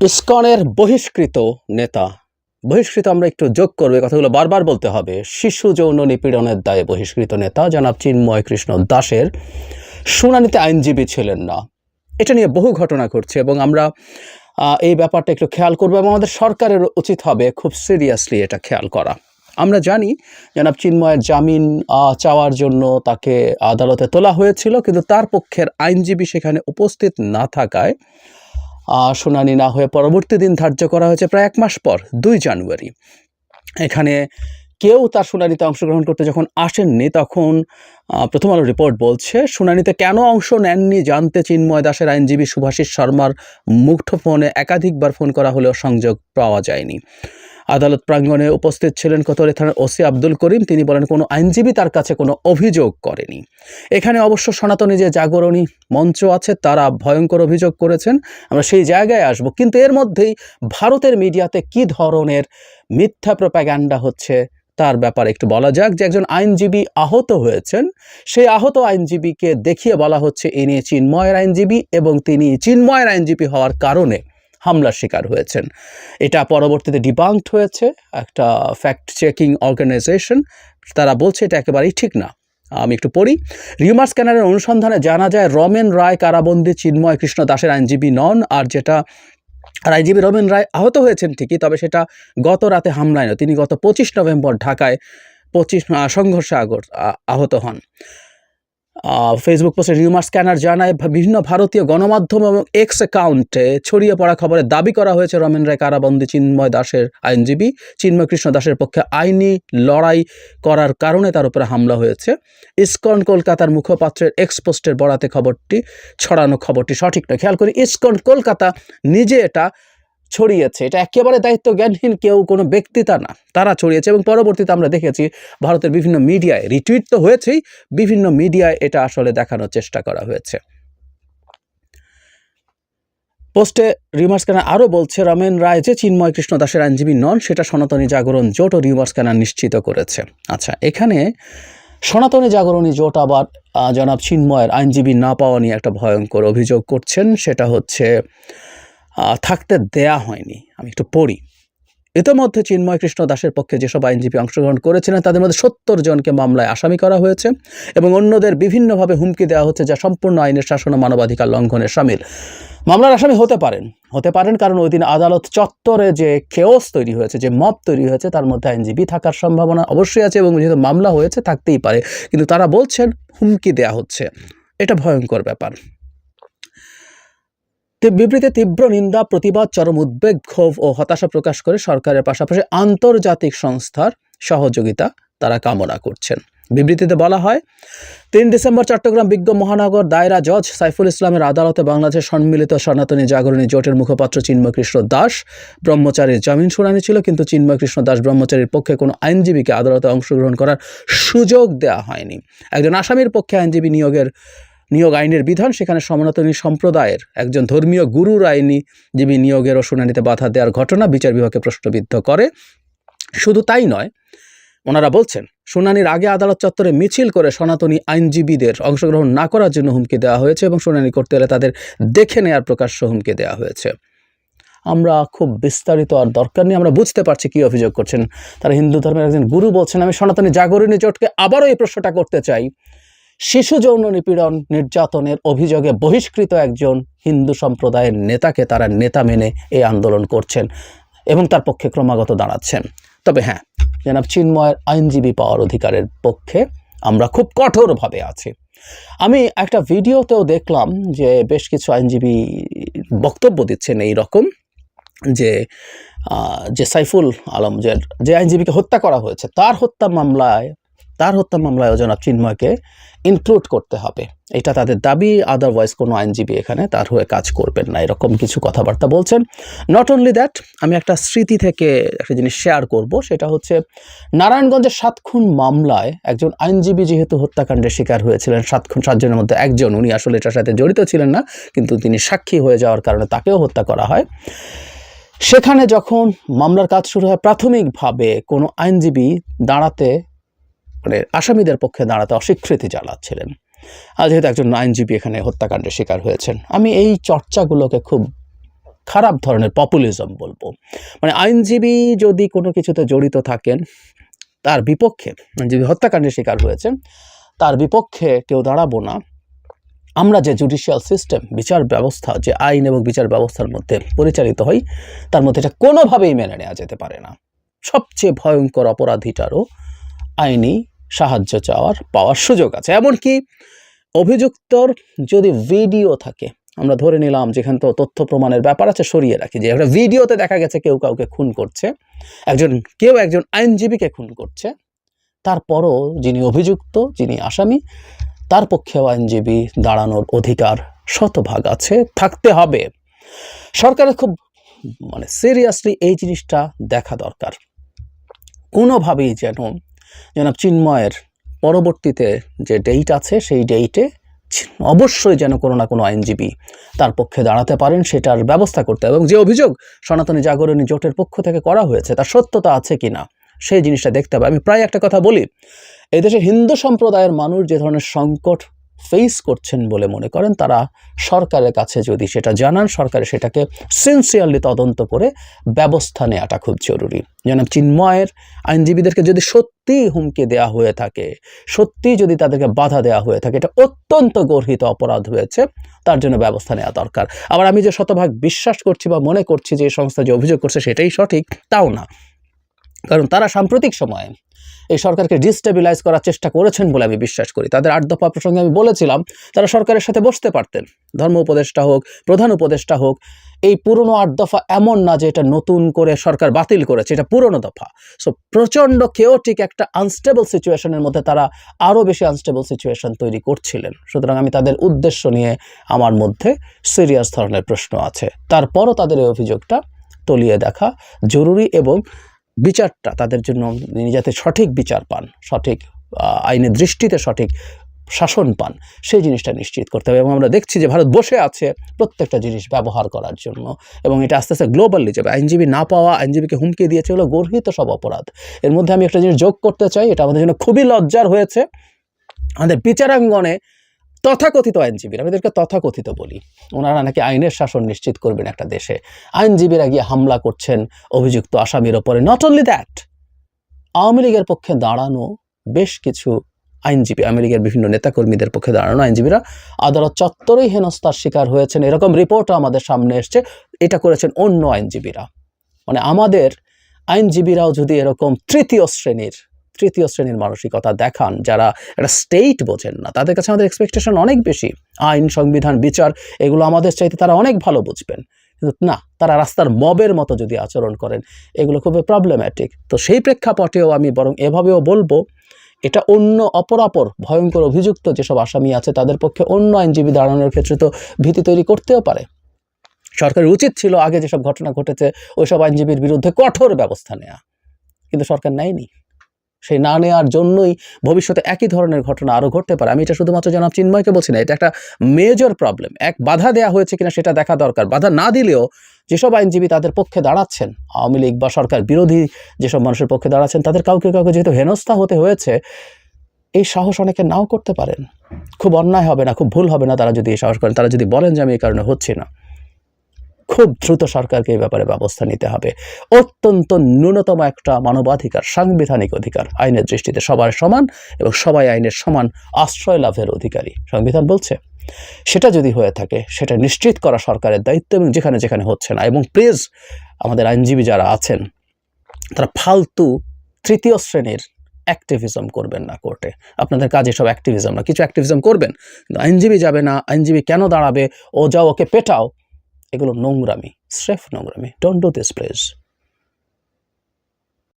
ইসকনের বহিষ্কৃত নেতা, বহিষ্কৃত আমরা একটু যোগ করবো, কথাগুলো বারবার বলতে হবে। শিশু যৌন নিপীড়নের দায়ে বহিষ্কৃত নেতা জনাব চিন্ময় কৃষ্ণ দাসের শুনানিতে আইনজীবী ছিলেন না। এটা নিয়ে বহু ঘটনা ঘটছে এবং আমরা এই ব্যাপারটা একটু খেয়াল করবো এবং আমাদের সরকারের উচিত হবে খুব সিরিয়াসলি এটা খেয়াল করা। আমরা জানি জনাব চিন্ময়ের জামিন চাওয়ার জন্য তাকে আদালতে তোলা হয়েছিল, কিন্তু তার পক্ষের আইনজীবী সেখানে উপস্থিত না থাকায় শুনানি না হয়ে পরবর্তী দিন ধার্য করা হয়েছে প্রায় 1 মাস পর, 2 জানুয়ারি। এখানে কেউ তার শুনানিতে অংশগ্রহণ করতে যখন আসেননি, তখন প্রথম আলো রিপোর্ট বলছে শুনানিতে কেন অংশ নেননি জানতে চিন্ময় দাসের আইনজীবী শুভাশিস শর্মার মুঠোফোনে একাধিকবার ফোন করা হলেও সংযোগ পাওয়া যায়নি। আদালত প্রাঙ্গণে উপস্থিত ছিলেন কোতোয়ালি থানার ওসি আব্দুল করিম। তিনি বলেন কোনো আইনজীবী তার কাছে কোনো অভিযোগ করেনি। এখানে অবশ্য সনাতনী যে জাগরণী মঞ্চ আছে তারা ভয়ঙ্কর অভিযোগ করেছেন, আমরা সেই জায়গায় আসব। কিন্তু এর মধ্যেই ভারতের মিডিয়াতে কি ধরনের মিথ্যা প্রোপাগ্যান্ডা হচ্ছে তার ব্যাপারে একটু বলা যাক। যে একজন আইনজীবী আহত হয়েছেন, সেই আহত আইনজীবীকে দেখিয়ে বলা হচ্ছে ইনি চিন্ময়ের আইনজীবী এবং তিনি চিন্ময়ের আইনজীবী হওয়ার কারণে হামলার শিকার হয়েছেন। এটা পরবর্তীতে ডিবাঙ্কড হয়েছে একটা ফ্যাক্ট চেকিং অর্গানাইজেশন, তারা বলছে এটা একেবারেই ঠিক না। আমি একটু পড়ি। রিউমার স্ক্যানারের অনুসন্ধানে জানা যায় রমেন রায় কারাবন্দী চিন্ময় কৃষ্ণ দাসের আইনজীবী নন। আর আইনজীবী রমেন রায় আহত হয়েছেন ঠিকই, তবে সেটা গত রাতে হামলায় নয়। তিনি গত 25 নভেম্বর ঢাকায় সংঘর্ষে আহত হন। ফেসবুক পোস্টে রিউমার স্ক্যানার জানায় বিভিন্ন ভারতীয় গণমাধ্যম এবং এক্স অ্যাকাউন্টে ছড়িয়ে পড়া খবরে দাবি করা হয়েছে রমেন রায় কারাবন্দী চিন্ময় দাসের আইনজীবী। চিন্ময় কৃষ্ণ দাসের পক্ষে আইনি লড়াই করার কারণে তার উপরে হামলা হয়েছে। ইসকন কলকাতার মুখপাত্রের এক্স পোস্টের বরাতে খবরটি সঠিক নয়। খেয়াল করি, ইসকন কলকাতা নিজে এটা ছড়িয়েছে। এটা একেবারে দায়িত্ব জ্ঞানহীন কেউ, কোনো ব্যক্তি তা না, তারা ছড়িয়েছে। এবং পরবর্তীতে আমরা দেখেছি ভারতের বিভিন্ন মিডিয়ায় রিটুইট তো হয়েছেই, বিভিন্ন মিডিয়ায় এটা আসলে দেখানোর চেষ্টা করা হয়েছে। পোস্টে রিউমার স্ক্যানার আরও বলছে রমেন রায় যে চিন্ময় কৃষ্ণ দাসের আইনজীবী নন সেটা সনাতনী জাগরণ জোট ও রিউমার স্ক্যানার নিশ্চিত করেছে। আচ্ছা, এখানে সনাতনী জাগরণী জোট আবার জনাব চিন্ময়ের আইনজীবী না পাওয়া নিয়ে একটা ভয়ঙ্কর অভিযোগ করছেন। সেটা হচ্ছে থাকতে দেয়া হয়নি। আমি একটু পড়ি। ইতিমধ্যে চিন্ময় কৃষ্ণ দাসের পক্ষে যেসব আইনজীবী অংশগ্রহণ করেছিলেন তাদের মধ্যে 70 জনকে মামলায় আসামি করা হয়েছে এবং অন্যদের বিভিন্নভাবে হুমকি দেওয়া হচ্ছে, যা সম্পূর্ণ আইনের শাসন ও মানবাধিকার লঙ্ঘনের শামিল। মামলার আসামি হতে পারেন কারণ ওই দিন আদালত চত্বরে যে কেওস তৈরি হয়েছে, যে মব তৈরি হয়েছে, তার মধ্যে আইনজীবী থাকার সম্ভাবনা অবশ্যই আছে এবং যেহেতু মামলা হয়েছে থাকতেই পারে। কিন্তু তারা বলছেন হুমকি দেওয়া হচ্ছে। এটা ভয়ঙ্কর ব্যাপার। বিবৃতিতে তীব্র নিন্দা, প্রতিবাদ, চরম উদ্বেগ, ক্ষোভ ও হতাশা প্রকাশ করে সরকারের পাশাপাশি আন্তর্জাতিক সংস্থার সহযোগিতা তারা কামনা করছেন। বিবৃতিতে বলা হয়, 3 ডিসেম্বর চট্টগ্রাম বিজ্ঞ মহানগর দায়রা জজ সাইফুল ইসলামের আদালতে বাংলাদেশের সম্মিলিত সনাতনী জাগরণী জোটের মুখপাত্র চিন্ময় কৃষ্ণ দাস ব্রহ্মচারীর জামিন শুনানি ছিল, কিন্তু চিন্ময় কৃষ্ণ দাস ব্রহ্মচারীর পক্ষে কোনো আইনজীবীকে আদালতে অংশগ্রহণ করার সুযোগ দেওয়া হয়নি। একজন আসামির পক্ষে আইনজীবী নিয়োগ আইনের বিধান, সেখানে সনাতনী সম্প্রদায়ের একজন ধর্মীয় গুরুর আইনজীবী নিয়োগের ও শুনানিতে বাধা দেওয়ার ঘটনা বিচার বিভাগকে প্রশ্নবিদ্ধ করে। শুধু তাই নয়, ওনারা বলছেন শুনানির আগে আদালত চত্বরে মিছিল করে সনাতনী আইনজীবীদের অংশগ্রহণ না করার জন্য হুমকি দেওয়া হয়েছে এবং শুনানি করতে হলে তাদের দেখে নেওয়ার প্রকাশ্য হুমকি দেওয়া হয়েছে। আমরা খুব বিস্তারিত আর দরকার নেই, আমরা বুঝতে পারছি কি অভিযোগ করছেন। তারা হিন্দু ধর্মের একজন গুরু বলছেন, আমি সনাতনী জাগরণী জোটকে আবারও এই প্রশ্নটা করতে চাই, শিশু যৌন নিপীড়ন নির্যাতনের অভিযোগে বহিষ্কৃত একজন হিন্দু সম্প্রদায়ের নেতাকে তারা নেতা মেনে এই আন্দোলন করছেন এবং তার পক্ষে ক্রমাগত দাঁড়াচ্ছেন। তবে হ্যাঁ, জনাব চিন্ময়ের আইনজীবী পাওয়ার অধিকারের পক্ষে আমরা খুব কঠোরভাবে আছি। আমি একটা ভিডিওতেও দেখলাম যে বেশ কিছু আইনজীবী বক্তব্য দিচ্ছেন এই রকম যে সাইফুল আলম যে আইনজীবীকে হত্যা করা হয়েছে তার হত্যা মামলায় জনাব চিন্ময়কে ইনক্লুড করতে হবে, এটা তাদের দাবি। আদারওয়াইজ কোনো আইনজীবী এখানে তার হয়ে কাজ করবেন না, এরকম কিছু কথাবার্তা বলছেন। নট অনলি দ্যাট, আমি একটা স্মৃতি থেকে একটা জিনিস শেয়ার করব। সেটা হচ্ছে নারায়ণগঞ্জের 7 খুন মামলায় একজন আইনজীবী যেহেতু হত্যাকাণ্ডের শিকার হয়েছিলেন, 7 জনের মধ্যে একজন, উনি আসলে এটার সাথে জড়িত ছিলেন না, কিন্তু তিনি সাক্ষী হয়ে যাওয়ার কারণে তাকেও হত্যা করা হয়। সেখানে যখন মামলার কাজ শুরু হয়, প্রাথমিকভাবে কোনো আইনজীবী আসামিদের পক্ষে দাঁড়াতে অস্বীকৃতি জানাচ্ছিলেন, যেহেতু একজন আইনজীবী এখানে হত্যাকাণ্ডের শিকার হয়েছেন। আমি এই চর্চাগুলোকে খুব খারাপ ধরনের পপুলিজম বলবো। মানে আইনজীবী যদি কোনো কিছুতে জড়িত থাকেন, তার বিপক্ষে, যদি হত্যাকাণ্ডের শিকার হয়েছেন, তার বিপক্ষে কেউ দাঁড়াবো না। আমরা যে জুডিশিয়াল সিস্টেম, বিচার ব্যবস্থা, যে আইন এবং বিচার ব্যবস্থার মধ্যে পরিচালিত হই, তার মধ্যে এটা কোনোভাবেই মেনে নেওয়া যেতে পারে না। সবচেয়ে ভয়ঙ্কর অপরাধীটারও আইনি সাহায্য পাওয়ার সুযোগ আছে। এমনকি অভিযুক্তর যদি ভিডিও থাকে, আমরা ধরে নিলাম যেখানে তো তথ্য প্রমাণের ব্যাপার আছে, সরিয়ে রাখি, যে একটা ভিডিওতে দেখা গেছে কেউ কাউকে খুন করছে, কেউ একজন আইনজীবীকে খুন করছে, তারপরও যিনি অভিযুক্ত, যিনি আসামি, তার পক্ষেও আইনজীবী দাঁড়ানোর অধিকার শতভাগ আছে, থাকতে হবে। সরকারের খুব সিরিয়াসলি এই জিনিসটা দেখা দরকার। কোনোভাবেই যেন জনাব চিন্ময়ের পরবর্তীতে যে ডেট আছে, সেই ডেটে অবশ্যই যেন কোনো না কোনো আইনজীবী তার পক্ষে দাঁড়াতে পারেন, সেটার ব্যবস্থা করতে হবে। এবং যে অভিযোগ সনাতনী জাগরণী জোটের পক্ষ থেকে করা হয়েছে, তার সত্যতা আছে কিনা সেই জিনিসটা দেখতে হবে। আমি প্রায় একটা কথা বলি, এই দেশে হিন্দু সম্প্রদায়ের মানুষ যে ধরনের সংকট ফেস করছেন বলে মনে করেন, তারা সরকারের কাছে যদি সেটা জানান, সরকার সেটাকে সিনসিয়ারলি তদন্ত করে ব্যবস্থা নেওয়াটা খুব জরুরি। যেন চিন্ময়ের আইনজীবীদেরকে যদি সত্যিই হুমকি দেওয়া হয়ে থাকে, সত্যিই যদি তাদেরকে বাধা দেওয়া হয়ে থাকে, এটা অত্যন্ত গর্হিত অপরাধ হয়েছে, তার জন্য ব্যবস্থা নেওয়া দরকার। আবার আমি যে শতভাগ বিশ্বাস করছি বা মনে করছি যে এই সংস্থা যে অভিযোগ করছে সেটাই সঠিক, তাও না। কারণ তারা সাম্প্রতিক সময়ে এই সরকারকে ডিস্টেবিলাইজ করার চেষ্টা করেছেন বলে আমি বিশ্বাস করি। তাদের 8 দফা প্রসঙ্গে আমি বলেছিলাম, তারা সরকারের সাথে বসতে পারতেন, ধর্ম উপদেষ্টা হোক, প্রধান উপদেষ্টা হোক। এই পুরনো 8 দফা এমন না যে এটা নতুন করে সরকার বাতিল করেছে, এটা পুরনো দফা। সো প্রচণ্ড কেওটিক একটা আনস্টেবল সিচুয়েশনের মধ্যে তারা আরও বেশি আনস্টেবল সিচুয়েশন তৈরি করছিলেন। সুতরাং আমি তাদের উদ্দেশ্য নিয়ে আমার মধ্যে সিরিয়াস ধরনের প্রশ্ন আছে। তারপরও তাদের এই অভিযোগটা তলিয়ে দেখা জরুরি, এবং বিচারটা তাদের জন্য যাতে সঠিক বিচার পান, সঠিক আইনের দৃষ্টিতে সঠিক শাসন পান, সেই জিনিসটা নিশ্চিত করতে হবে। এবং আমরা দেখছি যে ভারত বসে আছে প্রত্যেকটা জিনিস ব্যবহার করার জন্য, এবং এটা আস্তে আস্তে গ্লোবালি যাবে। আইনজীবী না পাওয়া, আইনজীবীকে হুমকি দিয়েছে, এগুলো গর্হিত সব অপরাধ। এর মধ্যে আমি একটা জিনিস যোগ করতে চাই, এটা আমাদের জন্য খুবই লজ্জার হয়েছে। আমাদের বিচারাঙ্গনে তথাকথিত আইনজীবীরা, আমি এদেরকে তথাকথিত বলি, ওনারা নাকি আইনের শাসন নিশ্চিত করবেন একটা দেশে। আইনজীবীরা গিয়ে হামলা করছেন অভিযুক্ত আসামির ওপরে। নট অনলি দ্যাট, আওয়ামী লীগের পক্ষে দাঁড়ানো বেশ কিছু আইনজীবী, আওয়ামী লীগের বিভিন্ন নেতাকর্মীদের পক্ষে দাঁড়ানো আইনজীবীরা আদালত চত্বরেই হেনস্থার শিকার হয়েছেন, এরকম রিপোর্টও আমাদের সামনে এসছে। এটা করেছেন অন্য আইনজীবীরা। মানে আমাদের আইনজীবীরাও যদি এরকম তৃতীয় শ্রেণীর মানসিকতা দেখান, যারা একটা স্টেট বোঝেন না, তাদের কাছে আমাদের এক্সপেকটেশন অনেক বেশি। আইন, সংবিধান, বিচার, এগুলো আমাদের চাইতে তারা অনেক ভালো বুঝবেন, কিন্তু না, তারা রাস্তার মবের মতো যদি আচরণ করেন, এগুলো খুবই প্রবলেম্যাটিক। তো সেই প্রেক্ষাপটেও আমি বরং এভাবেও বলবো, এটা অন্য অপরাপর ভয়ঙ্কর অভিযুক্ত যেসব আসামি আছে, তাদের পক্ষে অন্য আইনজীবী দাঁড়ানোর ক্ষেত্রে তো ভীতি তৈরি করতেও পারে। সরকারের উচিত ছিল আগে যেসব ঘটনা ঘটেছে ওইসব আইনজীবীর বিরুদ্ধে কঠোর ব্যবস্থা নেওয়া, কিন্তু সরকার নেয়নি। সেই না নেওয়ার জন্যই ভবিষ্যতে একই ধরনের ঘটনা আরও ঘটতে পারে। আমি এটা শুধুমাত্র জনাব চিন্ময়কে বলছি না, এটা একটা মেজর প্রবলেম। বাধা দেওয়া হয়েছে কিনা সেটা দেখা দরকার। বাধা না দিলেও যেসব আইনজীবী তাদের পক্ষে দাঁড়াচ্ছেন, আওয়ামী লীগ বা সরকার বিরোধী যেসব মানুষের পক্ষে দাঁড়াচ্ছেন, তাদের কাউকে যেহেতু হেনস্থা হতে হয়েছে, এই সাহস অনেকে নাও করতে পারেন। খুব অন্যায় হবে না, খুব ভুল হবে না তারা যদি এই সাহস করেন, তারা যদি বলেন যে আমি এই কারণে হচ্ছি না। খুব দ্রুত সরকারকে এই ব্যাপারে ব্যবস্থা নিতে হবে। অত্যন্ত ন্যূনতম একটা মানবাধিকার, সাংবিধানিক অধিকার, আইনের দৃষ্টিতে সবার সমান এবং সবাই আইনের সমান আশ্রয় লাভের অধিকারী সংবিধান বলছে। সেটা যদি হয়ে থাকে, সেটা নিশ্চিত করা সরকারের দায়িত্ব, এবং যেখানে যেখানে হচ্ছে না। এবং প্লিজ আমাদের আইনজীবী যারা আছেন, তারা ফালতু তৃতীয় শ্রেণীর অ্যাক্টিভিজম করবেন না কোর্টে। আপনাদের কাজ এসব অ্যাক্টিভিজম না, কিছু অ্যাক্টিভিজম করবেন, কিন্তু আইনজীবী যাবে না, আইনজীবী কেন দাঁড়াবে, ও যাও ওকে পেটাও, এগুলো নোংরামি, স্রেফ নোংরামি। Don't do this please.